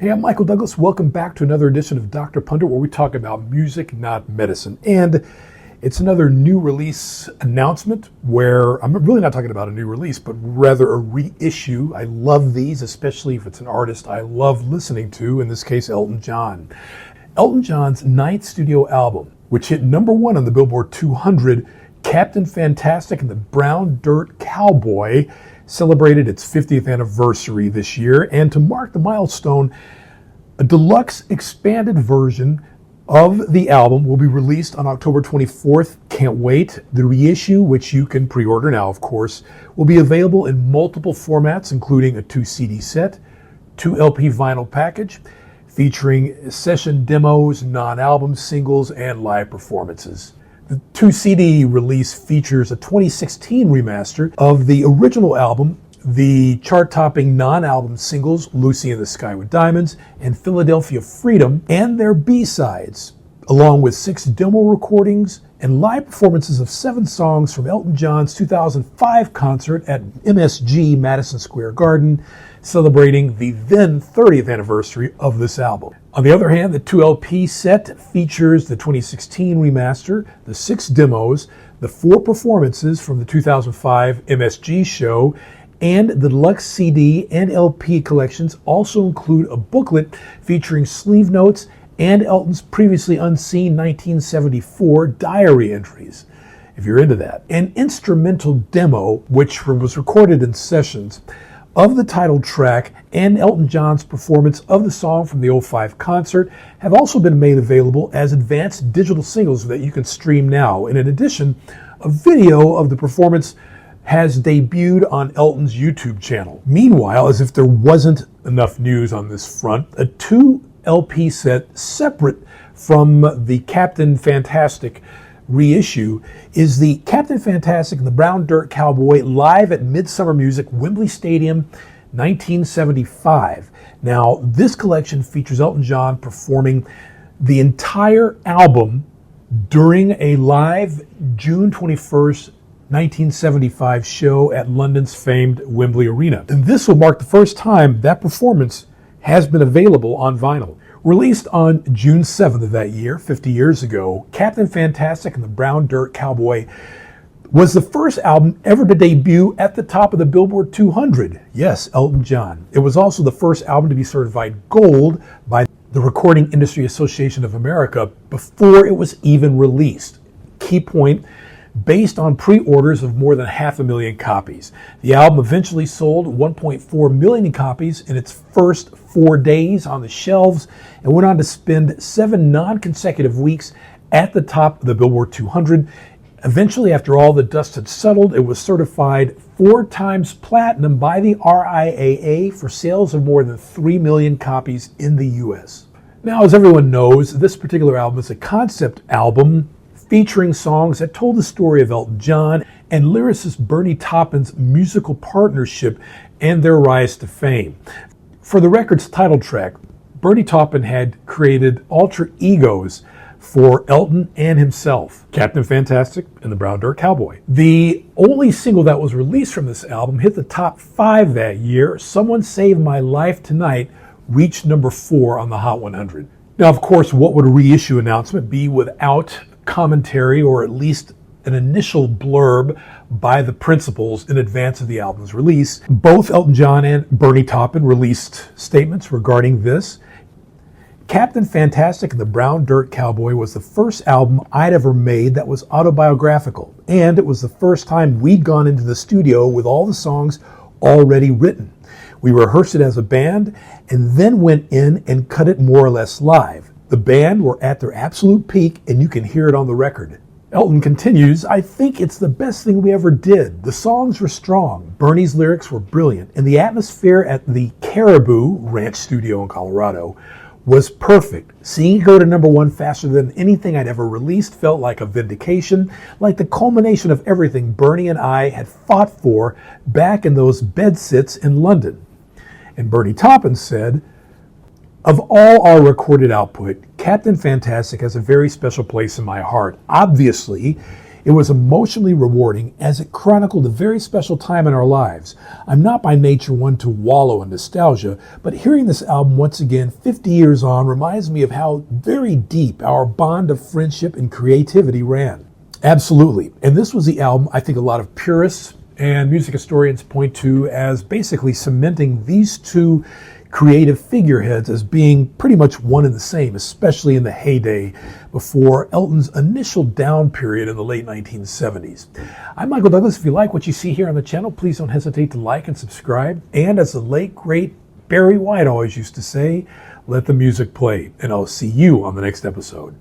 Hey, I'm Michael Douglas. Welcome back to another edition of Dr. Pundit, where we talk about music, not medicine. And it's another new release announcement where I'm really not talking about a new release, but rather a reissue. I love these, especially if it's an artist I love listening to, in this case, Elton John. Elton John's ninth studio album, which hit #1 on the Billboard 200, Captain Fantastic and the Brown Dirt Cowboy, celebrated its 50th anniversary this year, and to mark the milestone, a deluxe expanded version of the album will be released on October 24th. Can't wait. The reissue, which you can pre-order now, of course, will be available in multiple formats, including a 2 CD set, 2 LP vinyl package, featuring session demos, non-album singles, and live performances. The 2 CD release features a 2016 remaster of the original album, the chart-topping non-album singles Lucy in the Sky with Diamonds and Philadelphia Freedom, and their B-sides, along with 6 demo recordings and live performances of 7 songs from Elton John's 2005 concert at MSG Madison Square Garden, celebrating the then 30th anniversary of this album. On the other hand, the 2 LP set features the 2016 remaster, the 6 demos, the 4 performances from the 2005 MSG show, and the deluxe CD and LP collections also include a booklet featuring sleeve notes and Elton's previously unseen 1974 diary entries, if you're into that. An instrumental demo, which was recorded in sessions, of the title track and Elton John's performance of the song from the '05 concert have also been made available as advanced digital singles that you can stream now. And in addition, a video of the performance has debuted on Elton's YouTube channel. Meanwhile, as if there wasn't enough news on this front, a 2 LP set separate from the Captain Fantastic reissue is the Captain Fantastic and the Brown Dirt Cowboy live at Midsummer Music, Wembley Stadium, 1975. Now, this collection features Elton John performing the entire album during a live June 21st, 1975 show at London's famed Wembley Arena. And this will mark the first time that performance has been available on vinyl. Released on June 7th of that year, 50 years ago, Captain Fantastic and the Brown Dirt Cowboy was the first album ever to debut at the top of the Billboard 200. Yes, Elton John. It was also the first album to be certified gold by the Recording Industry Association of America before it was even released. Key point, based on pre-orders of more than 500,000 copies. The album eventually sold 1.4 million copies in its first 4 days on the shelves and went on to spend 7 non-consecutive weeks at the top of the Billboard 200. Eventually, after all the dust had settled, it was certified 4 times platinum by the RIAA for sales of more than 3 million copies in the US. Now, as everyone knows, this particular album is a concept album featuring songs that told the story of Elton John and lyricist Bernie Taupin's musical partnership and their rise to fame. For the record's title track, Bernie Taupin had created alter egos for Elton and himself, Captain Fantastic and the Brown Dirt Cowboy. The only single that was released from this album hit the top 5 that year. Someone Saved My Life Tonight reached #4 on the Hot 100. Now, of course, what would a reissue announcement be without commentary, or at least an initial blurb by the principals in advance of the album's release? Both Elton John and Bernie Taupin released statements regarding this. Captain Fantastic and the Brown Dirt Cowboy was the first album I'd ever made that was autobiographical, and it was the first time we'd gone into the studio with all the songs already written. We rehearsed it as a band and then went in and cut it more or less live. The band were at their absolute peak, and you can hear it on the record. Elton continues, I think it's the best thing we ever did. The songs were strong, Bernie's lyrics were brilliant, and the atmosphere at the Caribou Ranch studio in Colorado was perfect. Seeing it go to #1 faster than anything I'd ever released felt like a vindication, like the culmination of everything Bernie and I had fought for back in those bedsits in London. And Bernie Taupin said, of all our recorded output, Captain Fantastic has a very special place in my heart. Obviously, It was emotionally rewarding as it chronicled a very special time in our lives. I'm not by nature one to wallow in nostalgia, but hearing this album once again 50 years on reminds me of how very deep our bond of friendship and creativity ran. Absolutely. And this was the album I think a lot of purists and music historians point to as basically cementing these two creative figureheads as being pretty much one and the same, especially in the heyday before Elton's initial down period in the late 1970s. I'm Michael Douglas. If you like what you see here on the channel, please don't hesitate to like and subscribe. And as the late, great Barry White always used to say, let the music play. And I'll see you on the next episode.